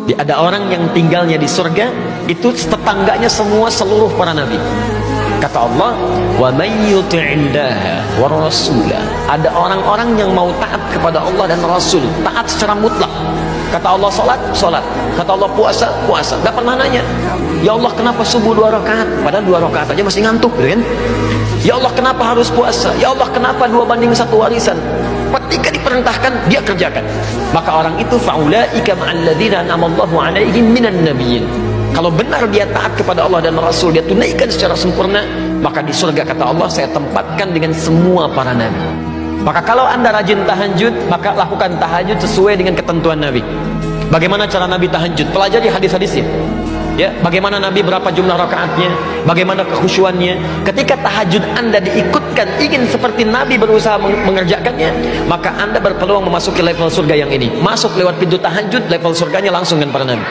Ada orang yang tinggalnya di surga itu tetangganya semua seluruh para nabi. Kata Allah, wa may yuti'illaha wa rasulah. Ada orang-orang yang mau taat kepada Allah dan Rasul, taat secara mutlak. Kata Allah salat, salat. Kata Allah puasa, puasa. Gak pernah nanya, ya Allah kenapa subuh 2 rakaat? Padahal 2 rakaat aja masih ngantuk, gitu kan? Ya Allah kenapa harus puasa? Ya Allah kenapa 2:1 warisan? Ketika diperintahkan dia kerjakan. Maka orang itu faulaika ma'alladzina an'amallahu 'alaihim minan nabiyyin. Kalau benar dia taat kepada Allah dan Rasul, dia tunaikan secara sempurna, maka di surga kata Allah saya tempatkan dengan semua para nabi. Maka kalau anda rajin tahajud, maka lakukan tahajud sesuai dengan ketentuan Nabi. Bagaimana cara Nabi tahajud? Pelajari hadis-hadisnya. Ya, bagaimana Nabi, berapa jumlah rakaatnya, bagaimana kekhusyuannya. Ketika tahajud anda diikutkan, ingin seperti Nabi berusaha mengerjakannya, maka anda berpeluang memasuki level surga yang ini. Masuk lewat pintu tahajud, level surganya langsung dengan para nabi.